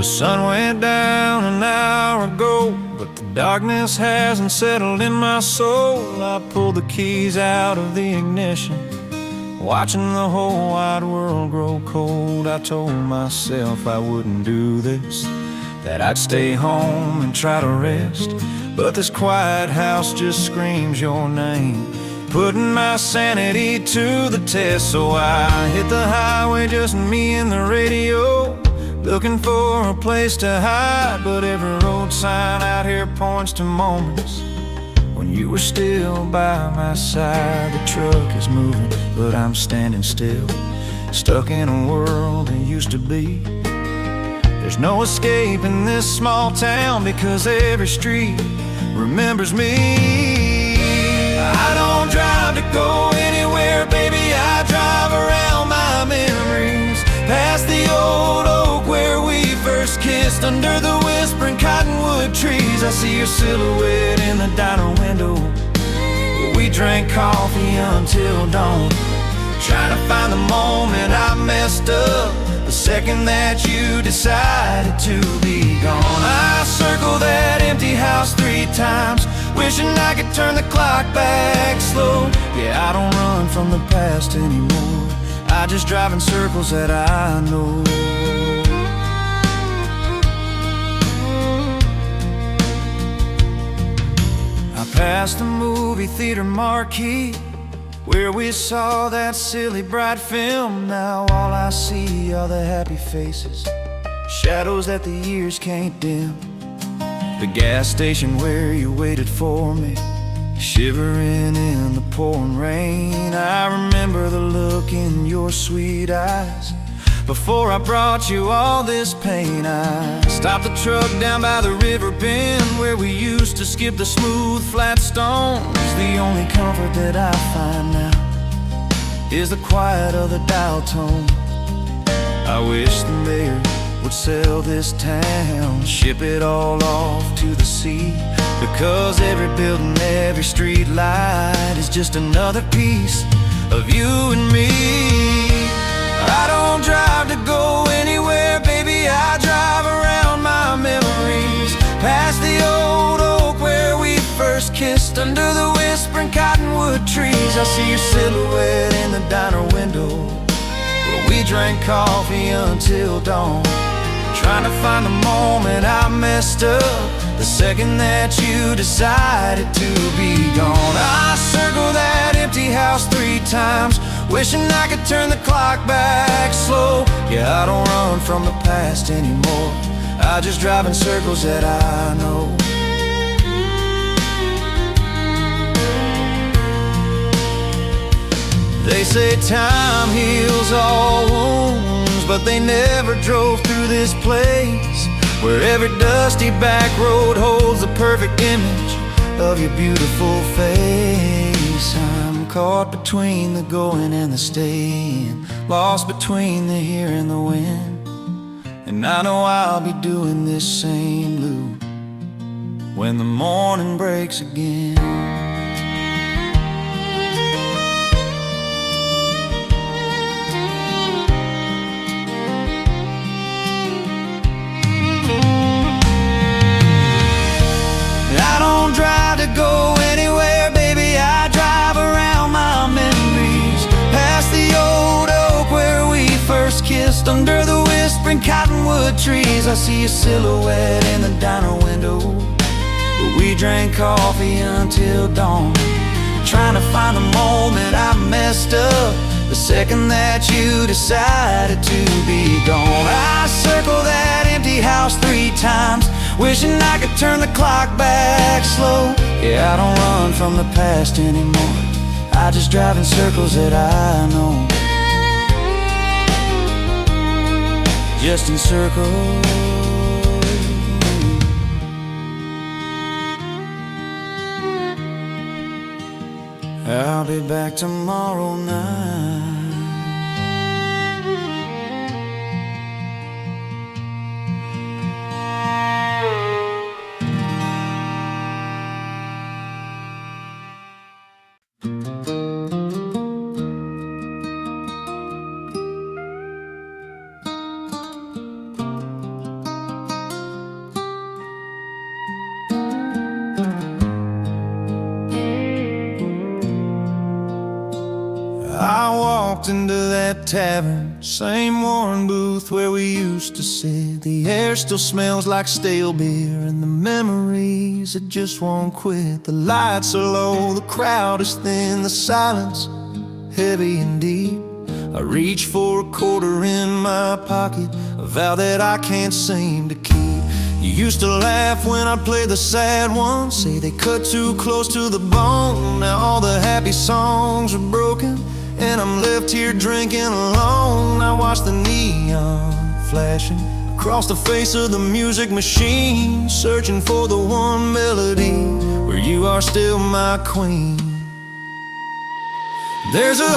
The sun went down an hour ago, but the darkness hasn't settled in my soul. I pulled the keys out of the ignition, watching the whole wide world grow cold. I told myself I wouldn't do this, that I'd stay home and try to rest. But this quiet house just screams your name, putting my sanity to the test. So I hit the highway, just me and the radio, looking for a place to hide. But every road sign out here points to moments when you were still by my side. The truck is moving, but I'm standing still, stuck in a world that used to be. There's no escape in this small town, because every street remembers me. I don't drive to go anywhere, baby, I drive around my memories, past the old oak where we first kissed, under the whispering cottonwood trees. I see your silhouette in the diner window, where we drank coffee until dawn, trying to find the moment I messed up, the second that you decided to be gone. I circle that empty house 3 times, wishing I could turn the clock back slow. Yeah, I don't run from the past anymore, I just drive in circles that I know. I passed the movie theater marquee, where we saw that silly bright film. Now all I see are the happy faces, shadows that the years can't dim. The gas station where you waited for me, shivering in the pouring rain. I remember the look in your sweet eyes before I brought you all this pain. I stopped the truck down by the river bend, where we used to skip the smooth flat stones. The only comfort that I find now is the quiet of the dial tone. I wish the mayor would sell this town, ship it all off to the sea, because every building, every street light is just another piece of you and me. I don't drive to go anywhere, baby, I drive around my memories, past the old oak where we first kissed, under the whispering cottonwood trees. I see your silhouette in the diner window, where we drank coffee until dawn, trying to find the moment I messed up, the second that you decided to be gone. I circle that empty house 3 times, wishing I could turn the clock back slow. Yeah, I don't run from the past anymore, I just drive in circles that I know. They say time heals all wounds, but they never drove through this place, where every dusty back road holds the perfect image of your beautiful face. I'm caught between the going and the staying, lost between the here and the when, and I know I'll be doing this same loop when the morning breaks again. Drive to go anywhere, baby, I drive around my memories, past the old oak where we first kissed, under the whispering cottonwood trees. I see a silhouette in the diner window, where we drank coffee until dawn, trying to find the moment I messed up, the second that you decided to be gone. I circle that empty house 3 times, wishing I could turn the clock back slow. Yeah, I don't run from the past anymore, I just drive in circles that I know, just in circles. I'll be back tomorrow night. walked into that tavern, same worn booth where we used to sit. The air still smells like stale beer, and the memories that just won't quit. The lights are low, the crowd is thin, the silence heavy and deep. I reach for a quarter in my pocket, a vow that I can't seem to keep. You used to laugh when I played the sad ones, say they cut too close to the bone. Now all the happy songs are broken, and I'm left here drinking alone. I watch the neon flashing across the face of the music machine, searching for the one melody where you are still my queen. There's 100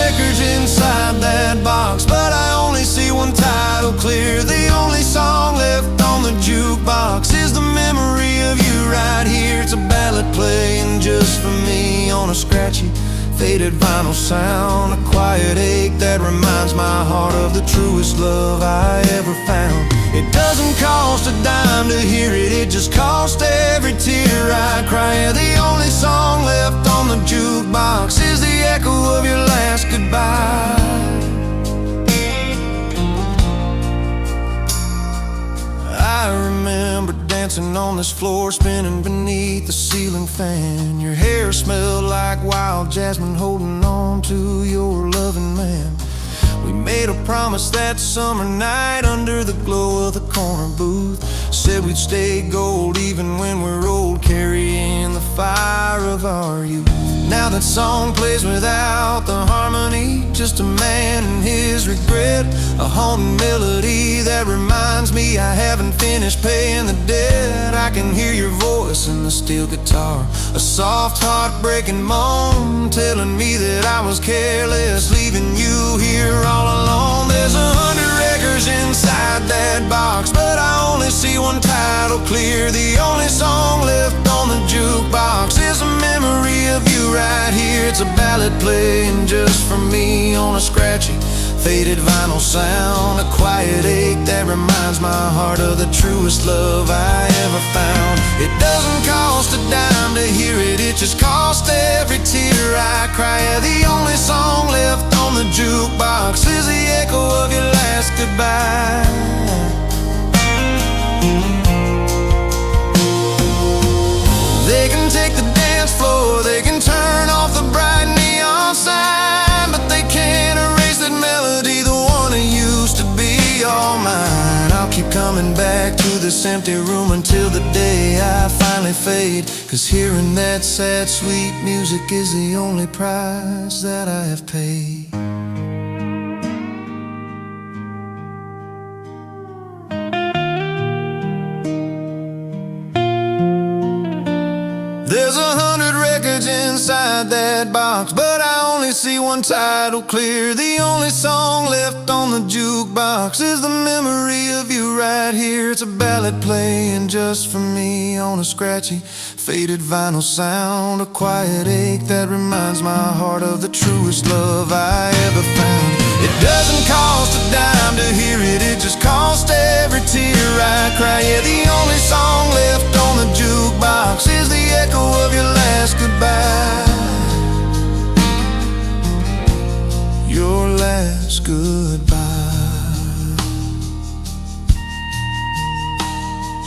records inside that box, but I only see one title clear. The only song left on the jukebox is the memory of you right here. It's a ballad playing just for me on a scratchy, faded vinyl sound. A quiet ache that reminds my heart of the truest love I ever found. It doesn't cost a dime to hear it, it just costs every tear I cry. Yeah, the only song left on the jukebox is the echo of your last goodbye. I remember dancing on this floor, spinning beneath the ceiling fan. Your hair smelled like wild jasmine, holding on to your loving man. We made a promise that summer night under the glow of the corner booth. Said we'd stay gold even when we're old, carrying the fire of our youth. Now that song plays without the harmony, just a man and his regret. A haunting melody that reminds me I haven't finished paying the debt. I can hear your voice in the steel guitar, a soft heartbreaking moan, telling me that I was careless, leaving you here all alone. There's 100 records inside that box, but I only see one title clear. The only song left on the jukebox is a memory of you right here. It's a ballad playing just for me on a scratchy, faded vinyl sound. A quiet ache that reminds my heart of the truest love I ever found. It doesn't cost a dime to hear it, it just costs every tear I cry. Yeah, the only song left on the jukebox is the echo of your last goodbye. They can take the dance floor, they can turn off the bright neon sign, but they can't erase that melody, the one that used to be all mine. I'll keep coming back to this empty room until the day I finally fade, 'cause hearing that sad, sweet music is the only price that I have paid. There's 100 records inside that box, but I only see one title clear. The only song left on the jukebox is the memory of you right here. It's a ballad playing just for me on a scratchy, faded vinyl sound. A quiet ache that reminds my heart of the truest love I ever found. It doesn't cost a dime to hear it, it just costs every tear I cry. Yeah, the only song left on the jukebox is the echo of your last goodbye. Your last goodbye.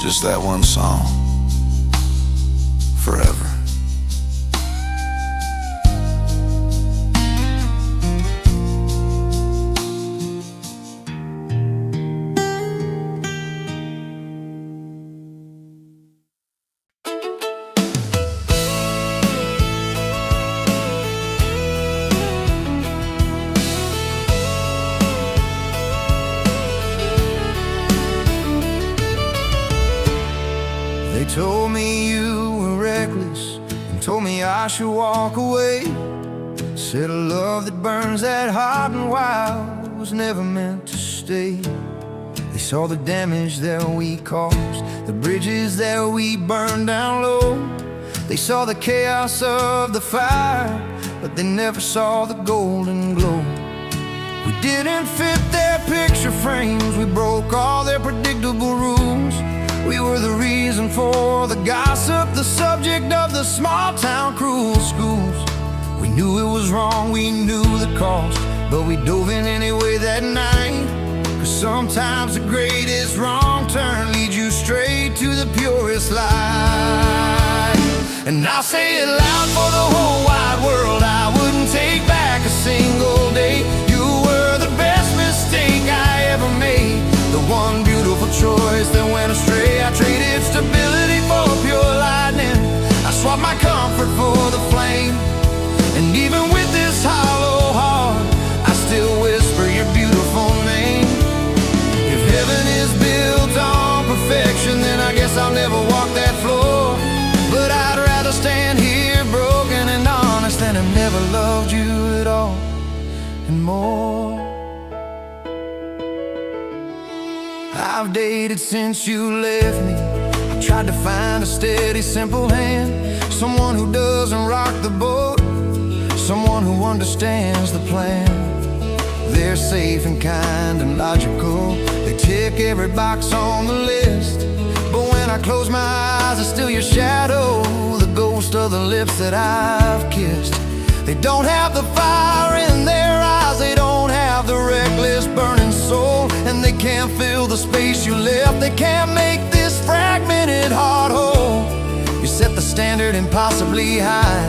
Just that one song, forever. They told me you were reckless and told me I should walk away. Said a love that burns that hot and wild was never meant to stay. They saw the damage that we caused, the bridges that we burned down low. They saw the chaos of the fire, but they never saw the golden glow. We didn't fit their picture frames, we broke all their predictable rules. We were the reason for the gossip, the subject of the small town cruel schools. We knew it was wrong, we knew the cost, but we dove in anyway that night. Cause sometimes the greatest wrong turn leads you straight to the purest light. And I'll say it loud for the whole wide world, I wouldn't take back a single day. You were the best mistake I ever made, the one beautiful choice that went astray. I traded stability for pure lightning, I swapped my comfort for the flame. And even with this hollow heart, I still whisper your beautiful name. If heaven is built on perfection, then I guess I'll never walk that floor. But I'd rather stand here broken and honest than have never loved you at all and more. I've dated since you left me, I tried to find a steady, simple hand, someone who doesn't rock the boat, someone who understands the plan. They're safe and kind and logical, they tick every box on the list. But when I close my eyes, it's still your shadow, the ghost of the lips that I've kissed. They don't have the fire in their eyes, they don't have the reckless burning soul, and they can't fill the space you left. They can't make this fragmented heart whole. You set the standard impossibly high,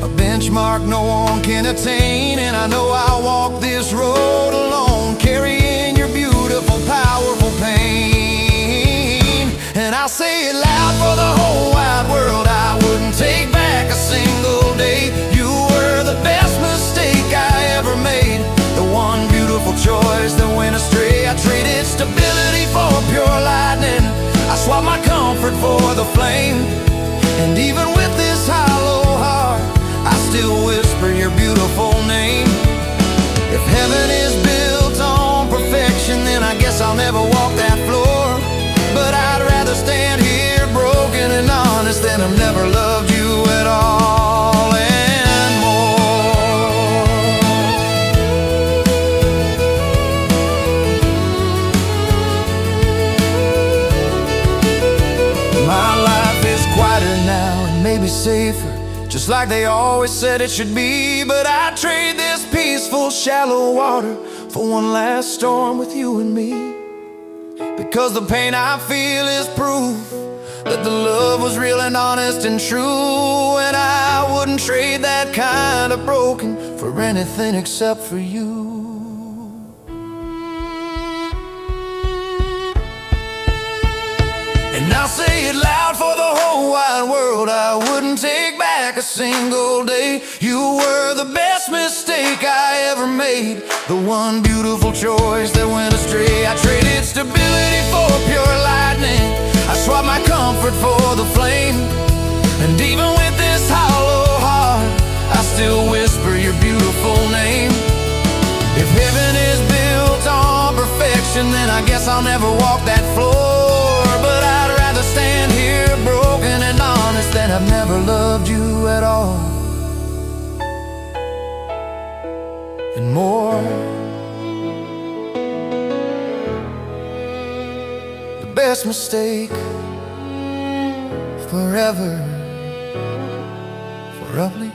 a benchmark no one can attain. And I know I'll walk this road alone, carrying your beautiful, powerful pain. And I'll say it loud for the whole wide world, I wouldn't take back a single day. You were the best mistake I ever made, the one beautiful choice that went astray. I traded stability for pure lightning, I swapped my comfort for the flame. And even with this hollow heart, I still whisper your beautiful name. If heaven is built on perfection, then I guess I'll never walk that floor. But I'd rather stand here broken and honest than I've never loved you at all and more. My life is quieter now and maybe safer, just like they always said it should be. But I'd trade this peaceful, shallow water for one last storm with you and me. Because the pain I feel is proof that the love was real and honest and true. And I wouldn't trade that kind of broken for anything except for you. And I'll say it loud for the whole wide world, I wouldn't take back a single day. You were the best mistake I ever made, the one beautiful choice that went astray. I traded stability for pure lightning, I swapped my comfort for the flame. And even with this hollow heart, I still whisper your beautiful name. If heaven is built on perfection, then I guess I'll never walk that floor. But I'd rather stand here broken and honest than I've never loved you at all and more. The best mistake forever, forever.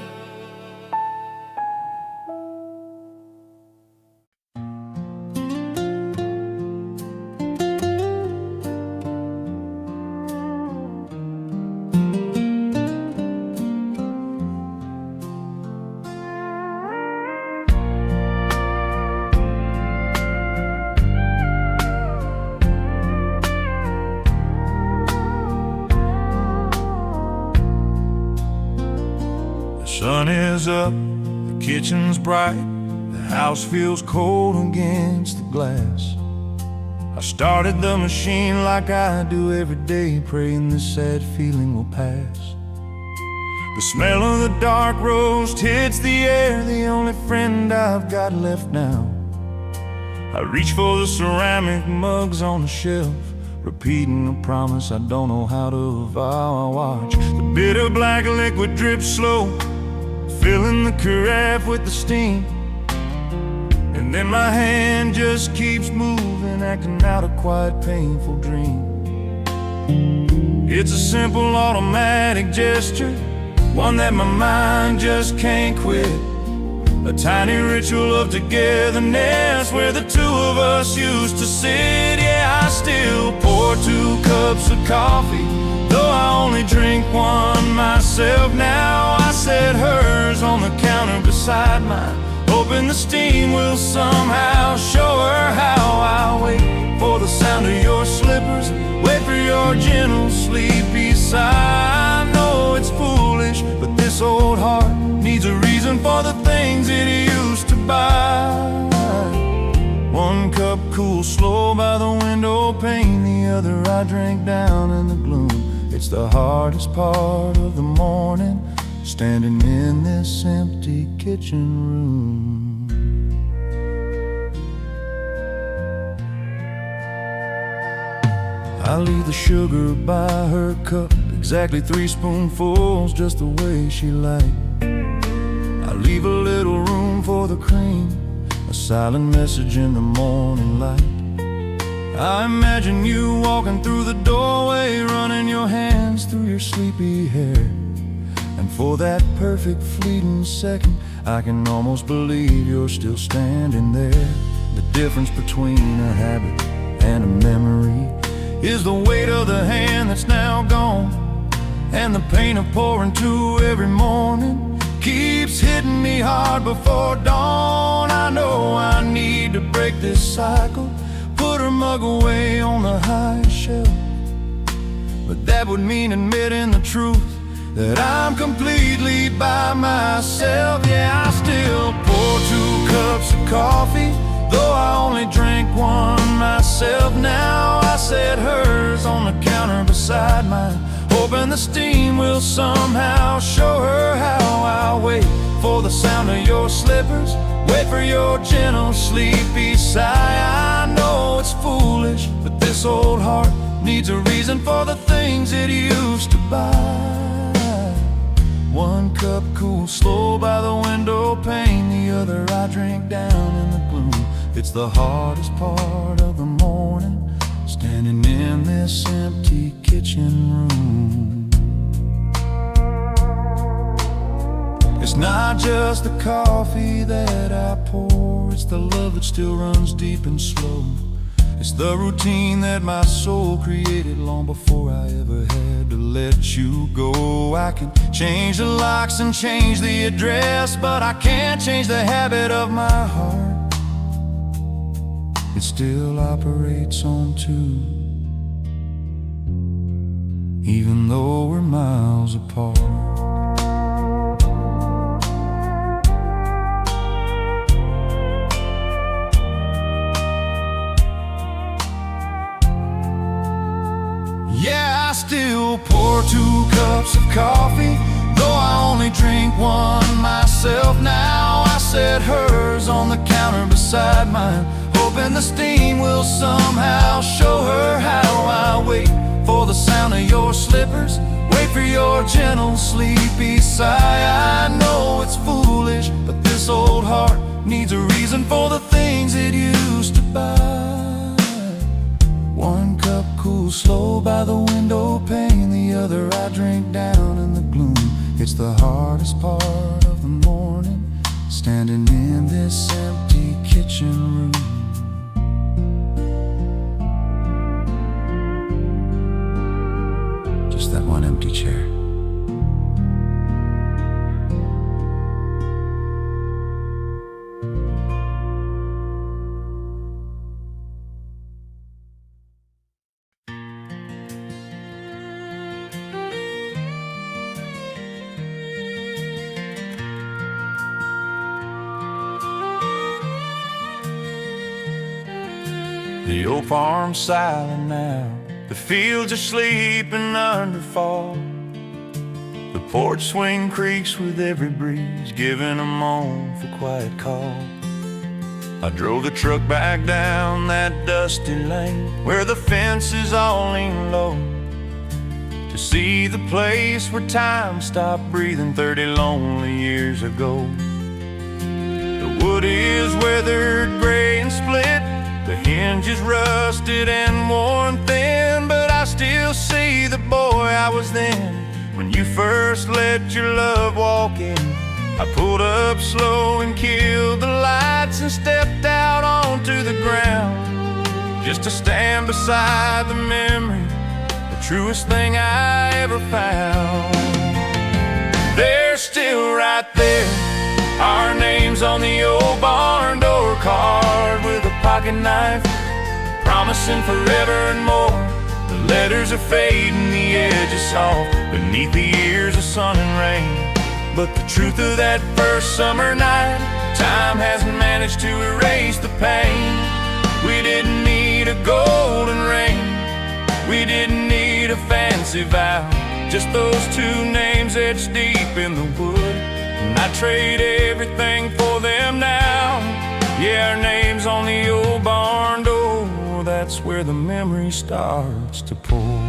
Sun is up, the kitchen's bright, the house feels cold against the glass. I started the machine like I do every day, praying this sad feeling will pass. The smell of the dark roast hits the air, the only friend I've got left now. I reach for the ceramic mugs on the shelf, repeating a promise I don't know how to vow. I watch the bitter black liquid drip slow, filling the carafe with the steam. And then my hand just keeps moving, acting out a quiet, painful dream. It's a simple automatic gesture, one that my mind just can't quit. a tiny ritual of togetherness where the two of us used to sit. Yeah, I still pour 2 cups of coffee, though I only drink one myself now. I set hers on the counter beside mine, hoping the steam will somehow show her how. I wait for the sound of your slippers, wait for your gentle sleepy sigh. I know it's foolish, but this old heart needs a reason for the things it used to buy. 1 cup cooled slow by the window pane, the other I drank down in the gloom. It's the hardest part of the morning, standing in this empty kitchen room. I leave the sugar by her cup, exactly 3 spoonfuls, just the way she liked. I leave a little room for the cream, a silent message in the morning light. I imagine you walking through the doorway, running your hands through your sleepy hair. And for that perfect fleeting second, I can almost believe you're still standing there. The difference between a habit and a memory is the weight of the hand that's now gone, and the pain of pouring 2 every morning keeps hitting me hard before dawn. I know I need to break this cycle, put her mug away on the high shelf, but that would mean admitting the truth that I'm completely by myself. Yeah, I still pour 2 cups of coffee, though I only drink one myself now. I set hers on the counter beside mine, hoping the steam will somehow show her how. I wait for the sound of your slippers, wait for your gentle sleepy sigh. I know it's foolish, but this old heart needs a reason for the things it used to buy. 1 cup cool slow by the window pane, the other I drink down in the gloom. It's the hardest part of the morning, standing in this empty kitchen room. It's not just the coffee that I pour, it's the love that still runs deep and slow. It's the routine that my soul created long before I ever had to let you go. I can change the locks and change the address, but I can't change the habit of my heart. It still operates on 2, even though we're miles apart. Yeah, I still pour 2 cups of coffee, though I only drink one myself now. I set hers on the counter beside mine, hoping the steam will somehow show her how. I wait for the sound of your slippers, wait for your gentle sleepy sigh. I know it's foolish, but this old heart needs a reason for the things it used to buy. 1 cup cool slow by the window pane, the other I drink down in the gloom. It's the hardest part of the morning, standing in this empty kitchen room. Just that one empty chair. The old farm's silent now, the fields are sleeping under fall. The porch swing creaks with every breeze, giving a moan for quiet call. I drove the truck back down that dusty lane, where the fences all lean low, to see the place where time stopped breathing 30 lonely years ago. The wood is weathered, gray and split, the hinge is rusted and worn thin, but I still see the boy I was then, when you first let your love walk in. I pulled up slow and killed the lights and stepped out onto the ground, just to stand beside the memory, the truest thing I ever found. They're still right there, our names on the old barn door, carved with a pocket knife, promising forever and more. The letters are fading, the edges soft, beneath the years of sun and rain. But the truth of that first summer night, time hasn't managed to erase the pain. We didn't need a golden ring, we didn't need a fancy vow, just those two names etched deep in the wood. And I'd trade everything for them now. Yeah, our name's on the old barn door, that's where the memory starts to pour.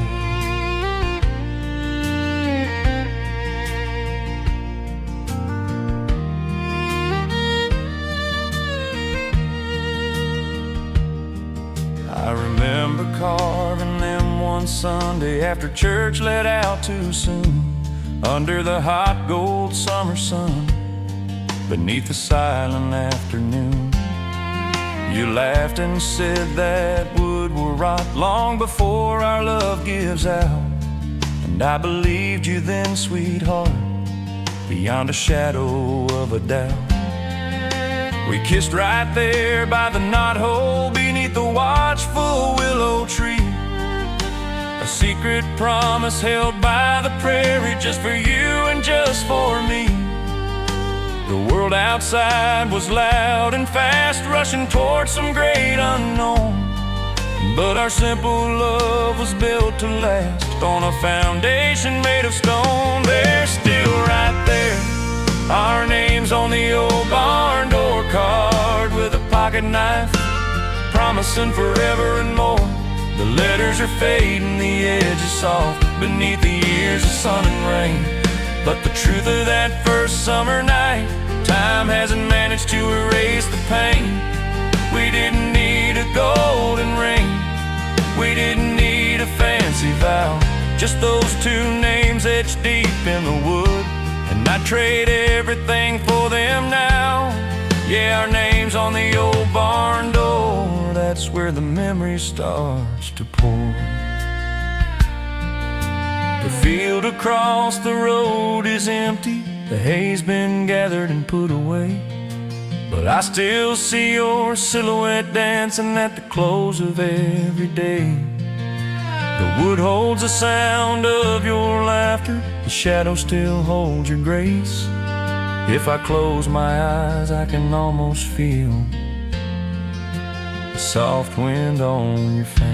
I remember carving them one Sunday after church let out too soon, under the hot gold summer sun, beneath the silent afternoon. You laughed and said that wood will rot long before our love gives out, and I believed you then, sweetheart, beyond a shadow of a doubt. We kissed right there by the knothole beneath the watchful willow tree, a secret promise held by the prairie, just for you and just for me. The world outside was loud and fast, rushing towards some great unknown, but our simple love was built to last on a foundation made of stone. They're still right there, our names on the old barn door, carved with a pocket knife, promising forever and more. The letters are fading, the edges soft, beneath the years of sun and rain. But the truth of that first summer night, time hasn't managed to erase the pain. We didn't need a golden ring, we didn't need a fancy vow, just those two names etched deep in the wood. And I'd trade everything for them now. Yeah, our name's on the old barn door, that's where the memory starts to pour. The field across the road is empty, the hay's been gathered and put away, but I still see your silhouette dancing at the close of every day. The wood holds the sound of your laughter, the shadow still holds your grace. If I close my eyes, I can almost feel the soft wind on your face.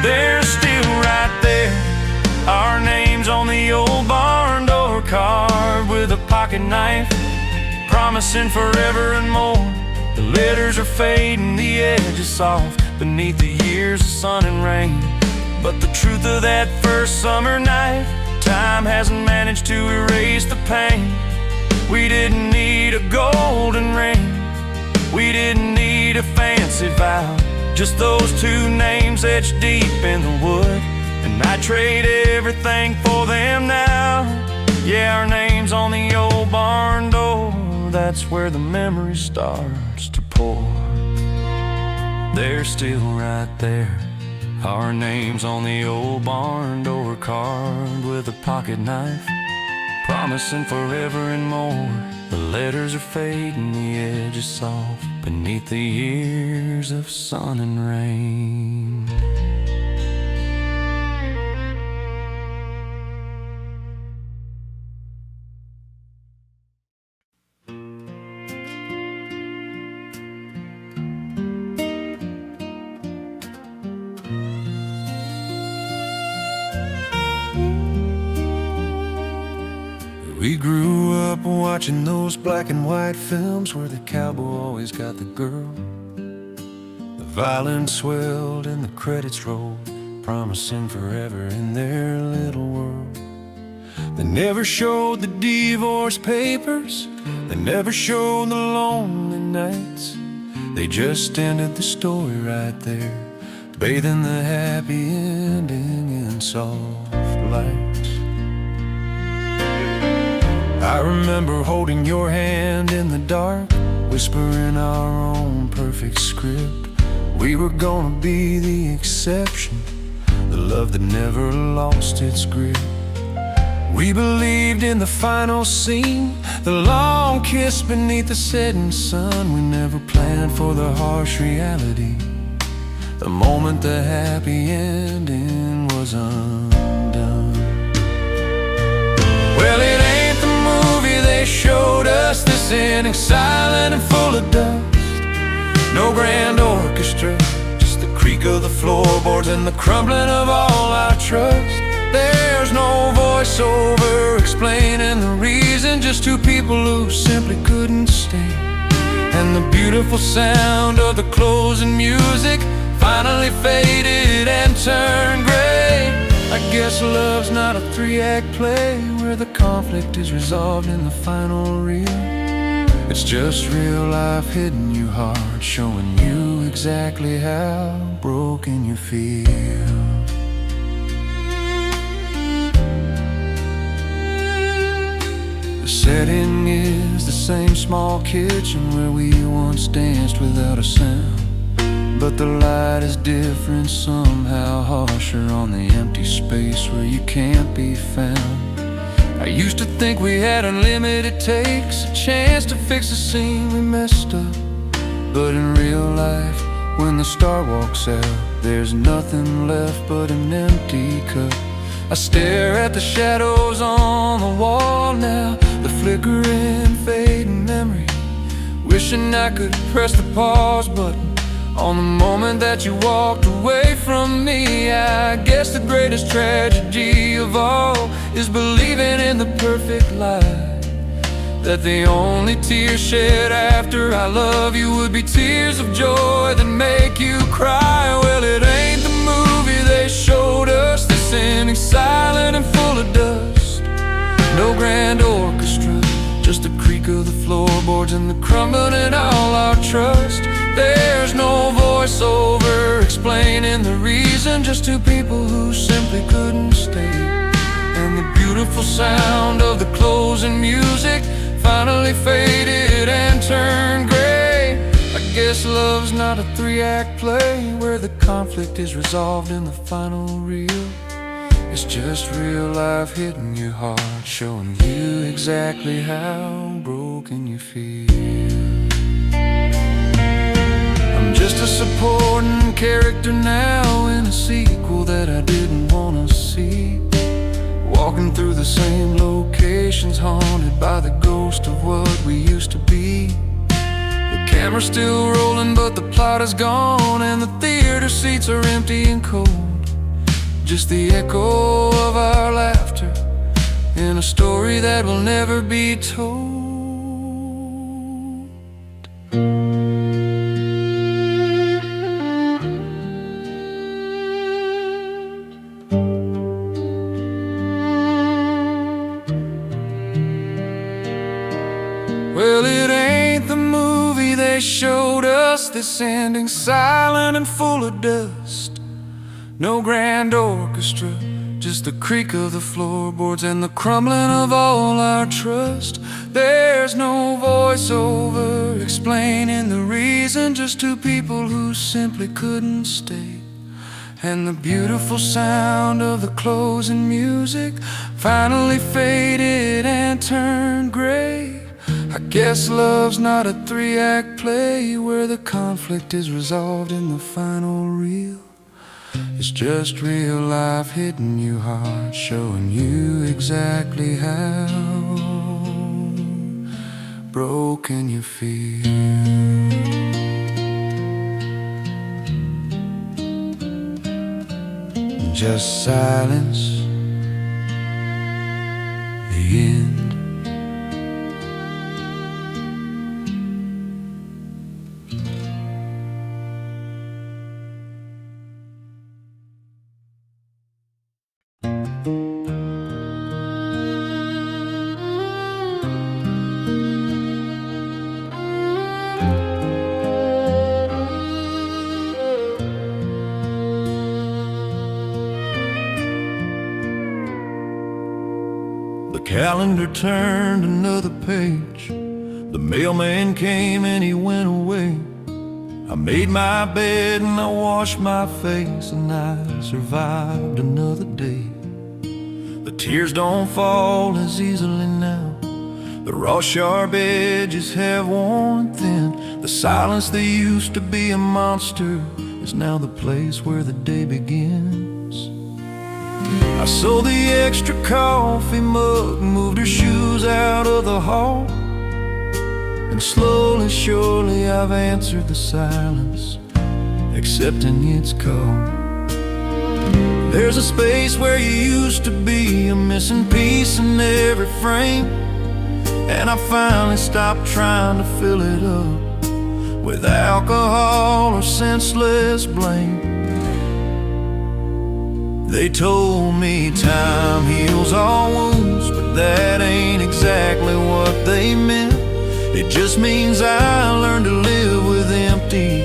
They're still right there, our names on the old barn door, carved with a pocket knife, promising forever and more. The letters are fading, the edges soft, beneath the years of sun and rain. But the truth of that first summer night, time hasn't managed to erase the pain. We didn't need a golden ring, we didn't need a fancy vow, just those two names etched deep in the wood. And I'd trade everything for them now. Yeah, our name's on the old barn door, that's where the memory starts to pour. They're still right there, our name's on the old barn door, carved with a pocket knife, promising forever and more. The letters are fading, the edges soft, beneath the years of sun and rain. We grew up watching those black and white films where the cowboy always got the girl. The violence swelled and the credits rolled, promising forever in their little world. They never showed the divorce papers, they never showed the lonely nights. They just ended the story right there, bathing the happy ending in soft lights. I remember holding your hand in the dark, whispering our own perfect script. We were gonna be the exception, the love that never lost its grip. We believed in the final scene, the long kiss beneath the setting sun. We never planned for the harsh reality, the moment the happy ending was undone. Well, it ain't the movie they showed us, this ending silent and full of dust. No grand orchestra, just the creak of the floorboards and the crumbling of all our trust. There's no voiceover explaining the reason, just two people who simply couldn't stay. And the beautiful sound of the closing music finally faded and turned gray. I guess love's not a three-act play where the conflict is resolved in the final reel. It's just real life hitting you hard, showing you exactly how broken you feel. The setting is the same small kitchen where we once danced without a sound, but the light is different, somehow harsher on the empty space where you can't be found. I used to think we had unlimited takes, a chance to fix a scene we messed up. But in real life, when the star walks out, there's nothing left but an empty cup. I stare at the shadows on the wall now, the flickering, fading memory, wishing I could press the pause button on the moment that you walked away from me. I guess the greatest tragedy of all is believing in the perfect lie, that the only tears shed after I love you would be tears of joy that make you cry. Well, it ain't the movie they showed us, this ending silent and full of dust. No grand orchestra, just the creak of the floorboards and the crumbling in all our trust. There's no voiceover explaining the reason, just two people who simply couldn't stay. And the beautiful sound of the closing music finally faded and turned gray. I guess love's not a three-act play where the conflict is resolved in the final reel. It's just real life hitting you hard, showing you exactly how broken you feel. I'm just a supporting character now in a sequel that I didn't want to see, walking through the same locations, haunted by the ghost of what we used to be. The camera's still rolling, but the plot is gone, and the theater seats are empty and cold. Just the echo of our laughter in a story that will never be told. Well, it ain't the movie they showed us, this ending silent and full of dust. No grand orchestra, just the creak of the floorboards and the crumbling of all our trust. There's no voiceover explaining the reason, just two people who simply couldn't stay. And the beautiful sound of the closing music finally faded and turned gray. I guess love's not a three-act play where the conflict is resolved in the final reel. It's just real life hitting you hard, showing you exactly how broken you feel. Just silence, the end. The calendar turned another page. The mailman came and he went away. I made my bed and I washed my face, and I survived another day. The tears don't fall as easily now. The raw sharp edges have worn thin. The silence that used to be a monster is now the place where the day begins. I sold the extra coffee mug, moved her shoes out of the hall, and slowly, surely I've answered the silence, accepting its call. There's a space where you used to be, a missing piece in every frame, and I finally stopped trying to fill it up with alcohol or senseless blame. They told me time heals all wounds, but that ain't exactly what they meant. It just means I learned to live with empty,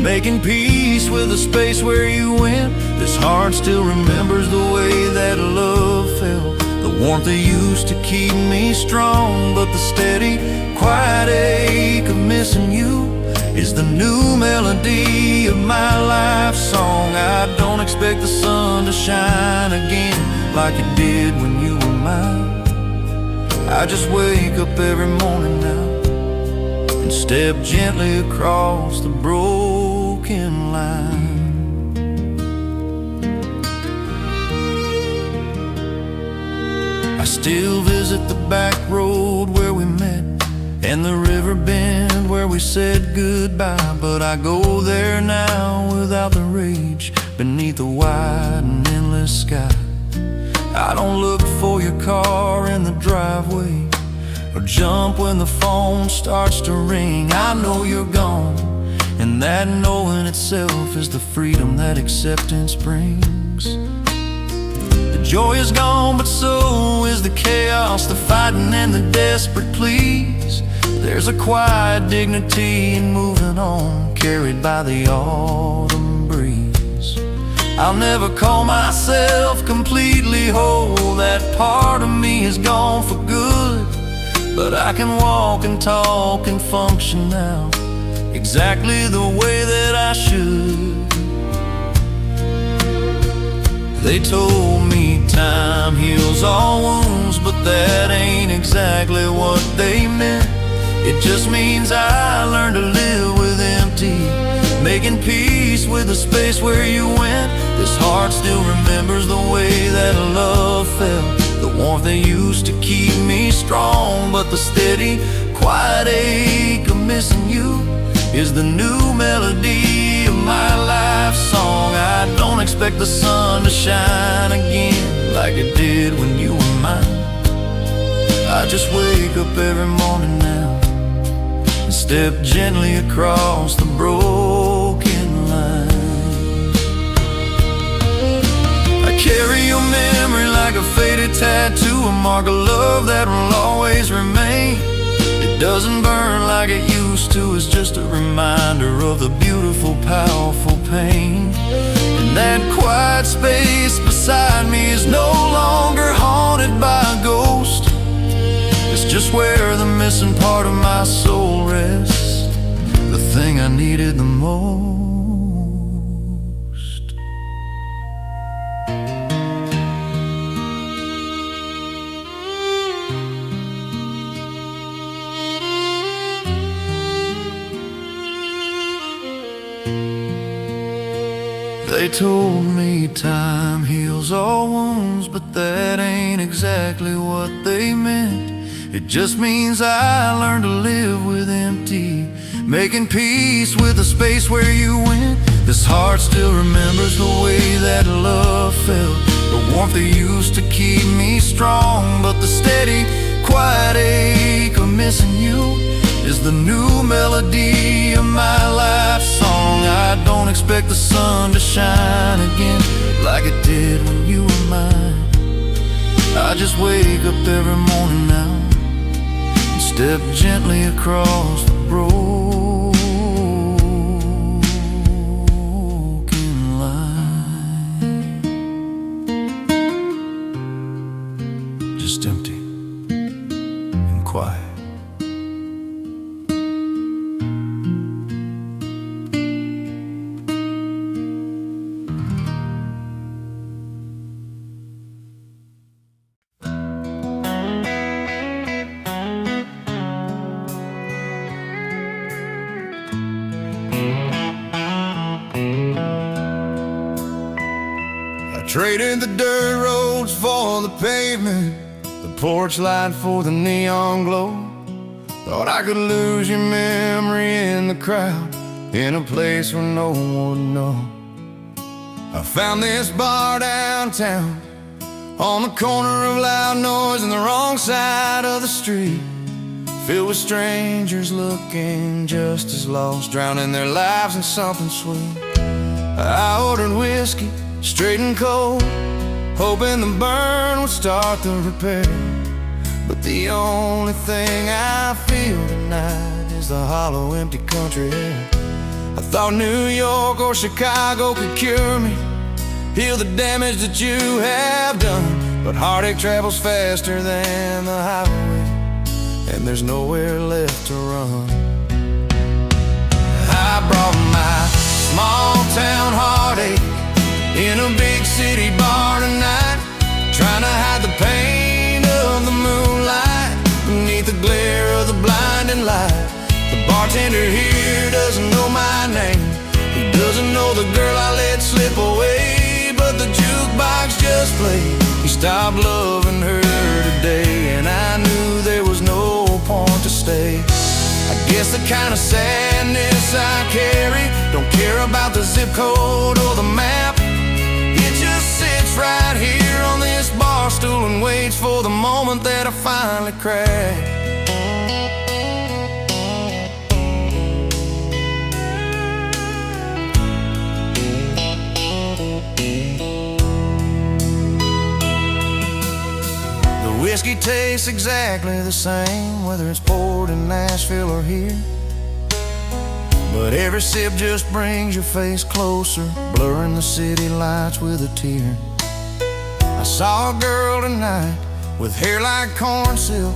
making peace with the space where you went. This heart still remembers the way that love felt, the warmth that used to keep me strong. But the steady, quiet ache of missing you is the new melody of my life song. I don't expect the sun to shine again like it did when you were mine. I just wake up every morning now and step gently across the broken line. I still visit the back road where we met, and the river bend where we said goodbye. But I go there now without the rage, beneath the wide and endless sky. I don't look for your car in the driveway, or jump when the phone starts to ring. I know you're gone, and that knowing itself is the freedom that acceptance brings. The joy is gone, but so is the chaos, the fighting and the desperate pleas. There's a quiet dignity in moving on, carried by the autumn breeze. I'll never call myself completely whole, that part of me is gone for good. But I can walk and talk and function now, exactly the way that I should. They told me time heals all wounds, but that ain't exactly what they meant. It just means I learned to live with empty, making peace with the space where you went. This heart still remembers the way that love felt, the warmth that used to keep me strong. But the steady, quiet ache of missing you is the new melody of my life song. I don't expect the sun to shine again like it did when you were mine. I just wake up every morning now and step gently across the broken line. I carry your memory like a faded tattoo, a mark of love that will always remain. It doesn't burn like it used to, it's just a reminder of the beautiful, powerful pain. And that quiet space beside me is no longer haunted by a ghost. It's just where the missing part of my soul rests, the thing I needed the most. They told me time heals all wounds, but that ain't exactly what they meant. It just means I learned to live with empty, making peace with the space where you went. This heart still remembers the way that love felt, the warmth that used to keep me strong. But the steady, quiet ache of missing you is the new melody of my life song. I don't expect the sun to shine again like it did when you were mine. I just wake up every morning now and step gently across the broken line. Just empty. quiet. Traded the dirt roads for the pavement, the porch light for the neon glow. Thought I could lose your memory in the crowd, in a place where no one would know. I found this bar downtown, on the corner of loud noise and the wrong side of the street, filled with strangers looking just as lost, drowning their lives in something sweet. I ordered whiskey, straight and cold, hoping the burn would start the repair. But the only thing I feel tonight is the hollow, empty country air. I thought New York or Chicago could cure me, heal the damage that you have done. But heartache travels faster than the highway, and there's nowhere left to run. I brought my small town heartache in a big city bar tonight, trying to hide the pain of the moonlight beneath the glare of the blinding light. The bartender here doesn't know my name, he doesn't know the girl I let slip away, but the jukebox just played. He stopped loving her today, and I knew there was no point to stay. I guess the kind of sadness I carry don't care about the zip code or the map. It just sits right here on this bar stool and waits for the moment that I finally crack. The whiskey tastes exactly the same, whether it's poured in Nashville or here, but every sip just brings your face closer, blurring the city lights with a tear. I saw a girl tonight with hair like corn silk,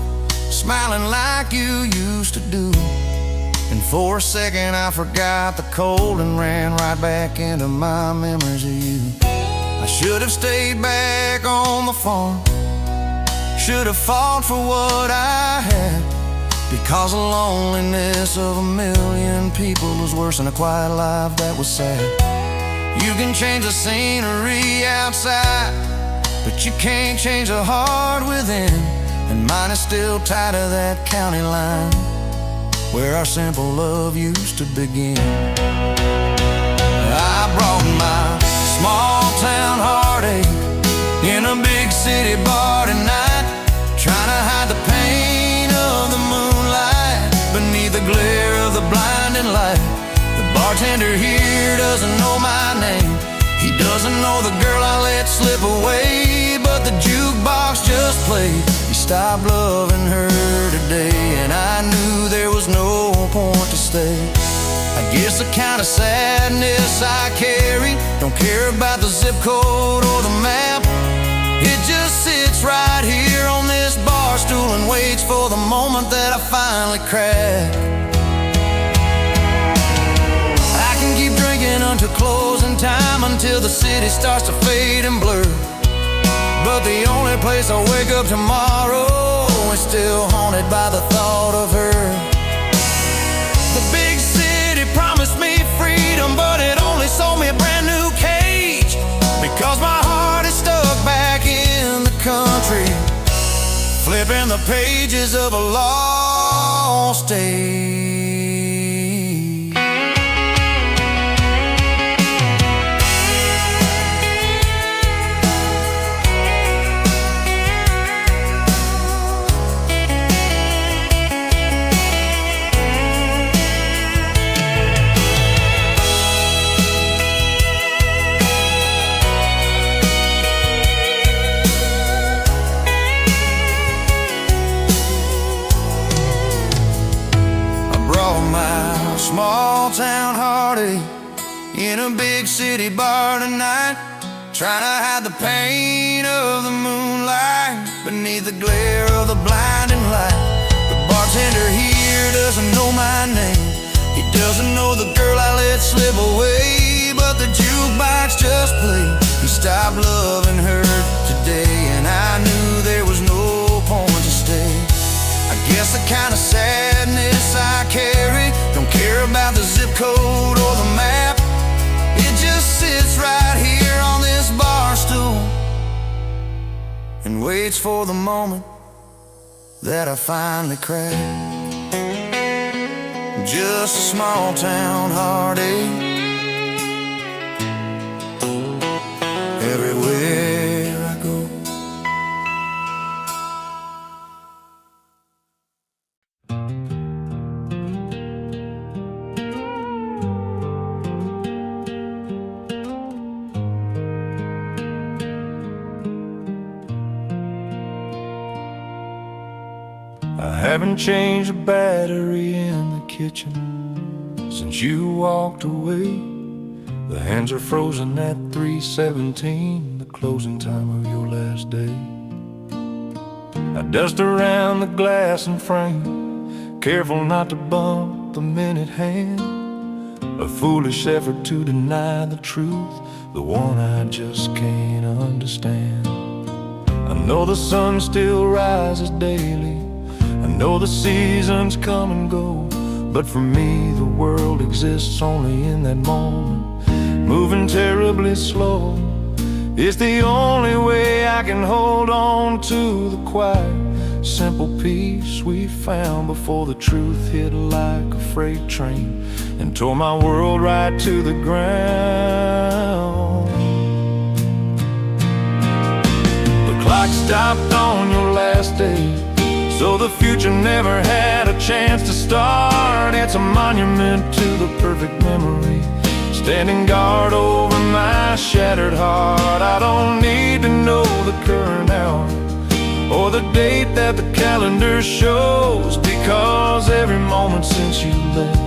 smiling like you used to do, and for a second I forgot the cold and ran right back into my memories of you. I should have stayed back on the farm, should have fought for what I had, because the loneliness of a million people was worse than a quiet life that was sad. You can change the scenery outside, but you can't change the heart within, and mine is still tied to that county line where our simple love used to begin. I brought my small town heartache in a big city bar tonight, trying to hide the pain of the moonlight beneath the glare of the blinding light. The bartender here doesn't know my name, he doesn't know the girl I let slip away, but the jukebox just played. He stopped loving her today, and I knew there was no point to stay. I guess the kind of sadness I carry don't care about the zip code or the map. It just sits right here on this bar stool and waits for the moment that I finally crack. I can keep drinking until closing time, until the city starts to fade and blur, but the only place I'll wake up tomorrow is still haunted by the thought of her. The big city promised me freedom, but it only sold me a brand new cage, because my heart is stuck back in the country, flipping the pages of a lost age. Small town heartache in a big city bar tonight, trying to hide the pain of the moonlight beneath the glare of the blinding light. doesn't know the girl I let slip away, but the jukebox just played and stopped loving her today. And I knew there was no point to stay. I guess the kind of sadness I carry don't care about the zip code or the map. It just sits right here on this bar stool and waits for the moment that I finally crack. Just a small town heartache everywhere I go. I haven't changed the battery in the kitchen since you walked away. The hands are frozen at 3:17, the closing time of your last day. I dust around the glass and frame, careful not to bump the minute hand. A foolish effort to deny the truth, the one I just can't understand. I know the sun still rises daily, I know the seasons come and go, but for me the world exists only in that moment, moving terribly slow. It's the only way I can hold on to the quiet, simple peace we found before the truth hit like a freight train and tore my world right to the ground. The clock stopped on your last day, so the future never had a chance to start. It's a monument to the perfect memory, standing guard over my shattered heart. I don't need to know the current hour or the date that the calendar shows, because every moment since you left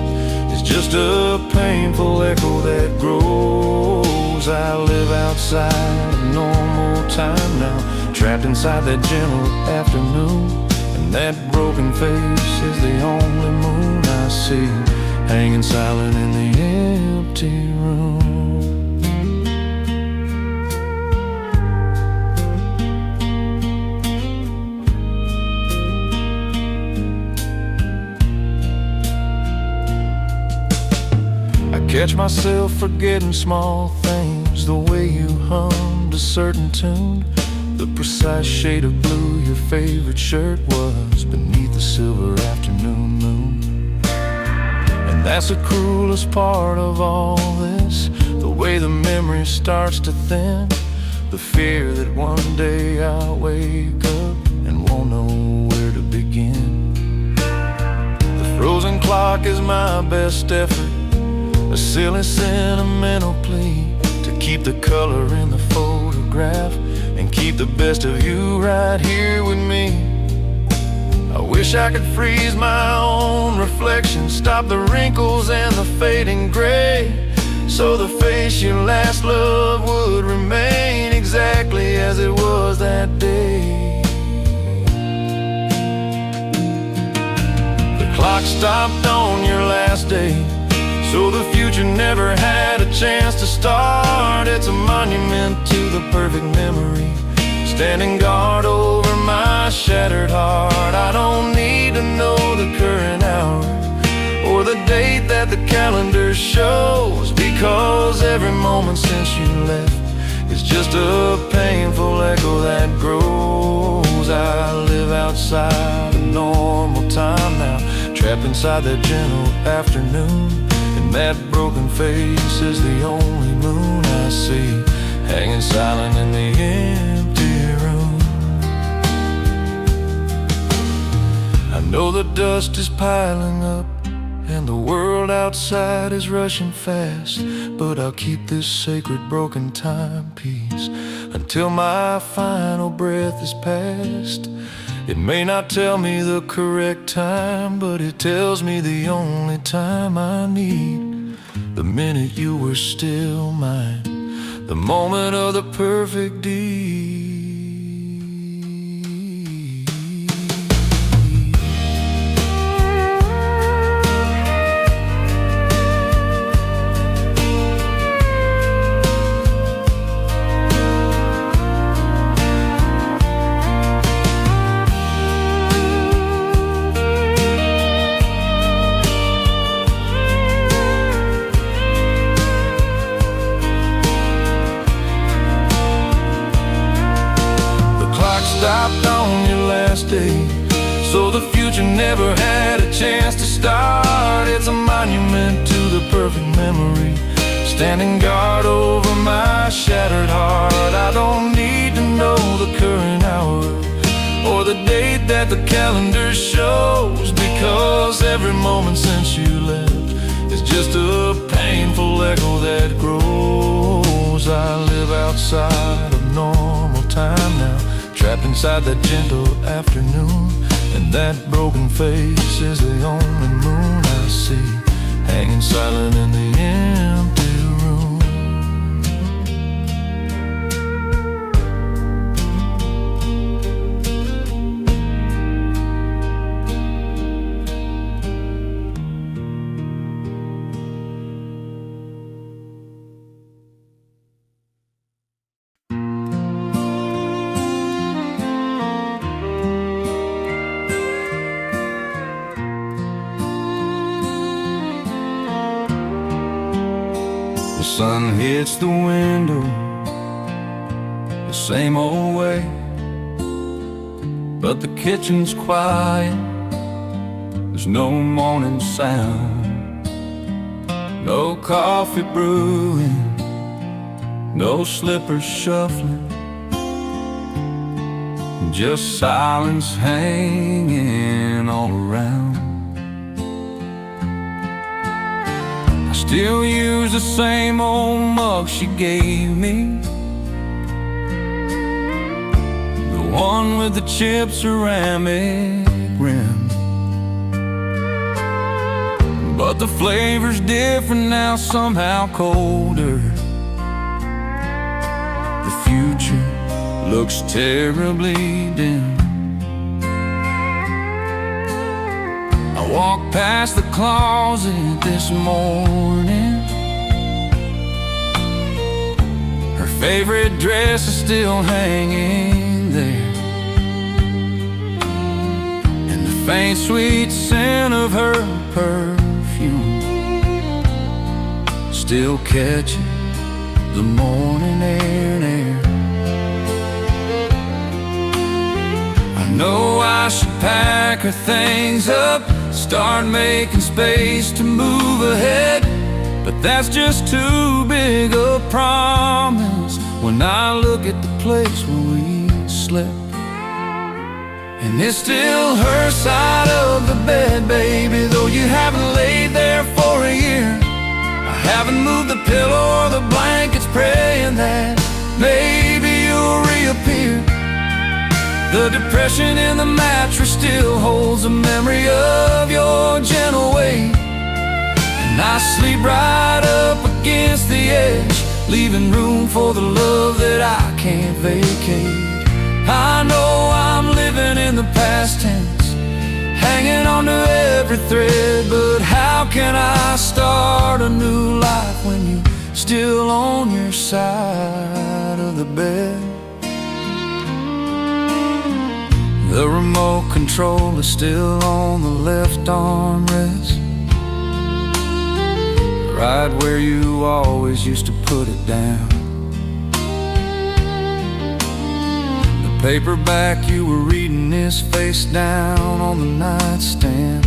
is just a painful echo that grows. I live outside of normal time now, trapped inside that gentle afternoon, and that broken face is the only moon I see, hanging silent in the empty room. I catch myself forgetting small things, the way you hummed a certain tune, the precise shade of blue your favorite shirt was beneath the silver afternoon moon. And that's the cruelest part of all this, the way the memory starts to thin, the fear that one day I'll wake up and won't know where to begin. The frozen clock is my best effort, a silly sentimental plea to keep the color in the photograph and keep the best of you right here with me. I wish I could freeze my own reflection, stop the wrinkles and the fading gray, so the face you last loved would remain exactly as it was that day. The clock stopped on your last day, so the future never had a chance to start. It's a monument to the perfect memory, standing guard over my shattered heart. I don't need to know the current hour or the date that the calendar shows, because every moment since you left is just a painful echo that grows. I live outside of normal time now, trapped inside that gentle afternoon, and that broken face is the only moon I see, hanging silent in the empty room. I know the dust is piling up and the world outside is rushing fast, but I'll keep this sacred broken timepiece until my final breath is past. It may not tell me the correct time, but it tells me the only time I need, the minute you were still mine, the moment of the perfect deed. stopped on your last day. So the future never had a chance to start. It's a monument to the perfect memory, standing guard over my shattered heart. I don't need to know the current hour or the date that the calendar shows, because every moment since you left is just a painful echo that grows. I live outside of normal time now, trapped inside that gentle afternoon, and that broken face is the only moon I see, hanging silent in the empty room. The sun hits the window the same old way, but the kitchen's quiet. There's no morning sound, no coffee brewing, no slippers shuffling, just silence hanging all around. Still use the same old mug she gave me, the one with the chipped ceramic rim. But the flavor's different now, somehow colder. The future looks terribly dim. I walked past the closet this morning. Her favorite dress is still hanging there, and the faint sweet scent of her perfume still catches the morning air and air. I know I should pack her things up, start making space to move ahead, but that's just too big a promise when I look at the place where we slept. And it's still her side of the bed, baby, though you haven't laid there for a year. I haven't moved the pillow or the blankets, praying that maybe you'll reappear. The depression in the mattress still holds a memory of your gentle weight, and I sleep right up against the edge, leaving room for the love that I can't vacate. I know I'm living in the past tense, hanging on to every thread, but how can I start a new life when you're still on your side of the bed? The remote control is still on the left armrest, right where you always used to put it down. The paperback you were reading is face down on the nightstand,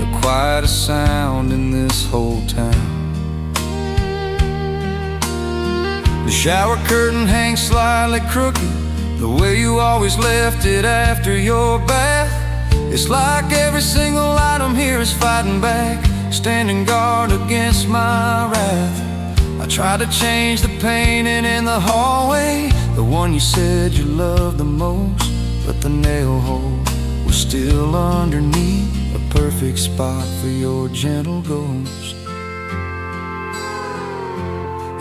the quietest sound in this whole town. The shower curtain hangs slightly crooked, the way you always left it after your bath. It's like every single item here is fighting back, standing guard against my wrath. I tried to change the painting in the hallway, the one you said you loved the most, but the nail hole was still underneath, a perfect spot for your gentle ghost.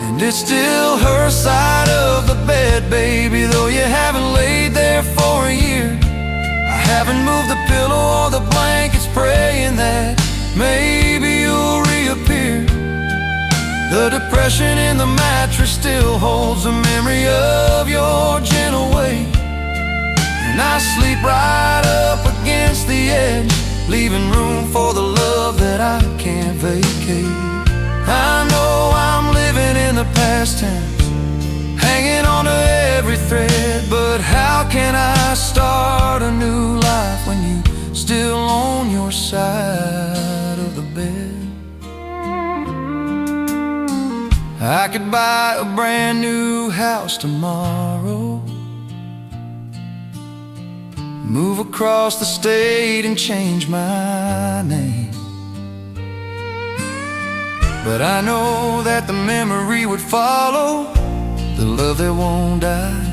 And it's still her side of the bed, baby, though you haven't laid there for a year. I haven't moved the pillow or the blankets, praying that maybe you'll reappear. The depression in the mattress still holds a memory of your gentle weight, and I sleep right up against the edge, leaving room for the love that I can't vacate. I know I'm living in the past tense, hanging on to every thread, but side of the bed. I could buy a brand new house tomorrow, move across the state and change my name. But I know that the memory would follow, the love that won't die,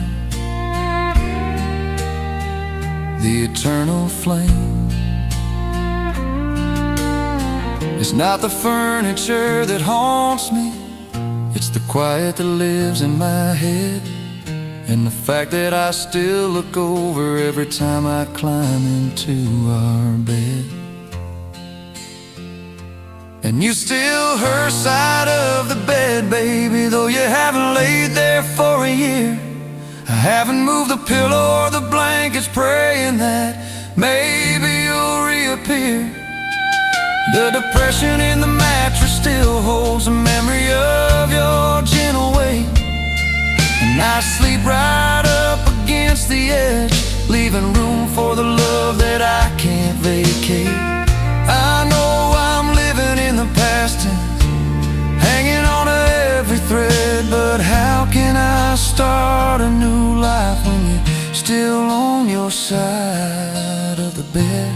the eternal flame. It's not the furniture that haunts me, it's the quiet that lives in my head, and the fact that I still look over every time I climb into our bed. And you still her side of the bed, baby, though you haven't laid there for a year. I haven't moved the pillow or the blankets, praying that maybe you'll reappear. The depression in the mattress still holds a memory of your gentle weight, and I sleep right up against the edge, leaving room for the love that I can't vacate. I know I'm living in the past tense, hanging on to every thread, but how can I start a new life when you're still on your side of the bed?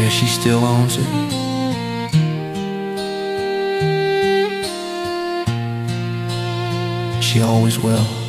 Yeah, she still owns it. She always will.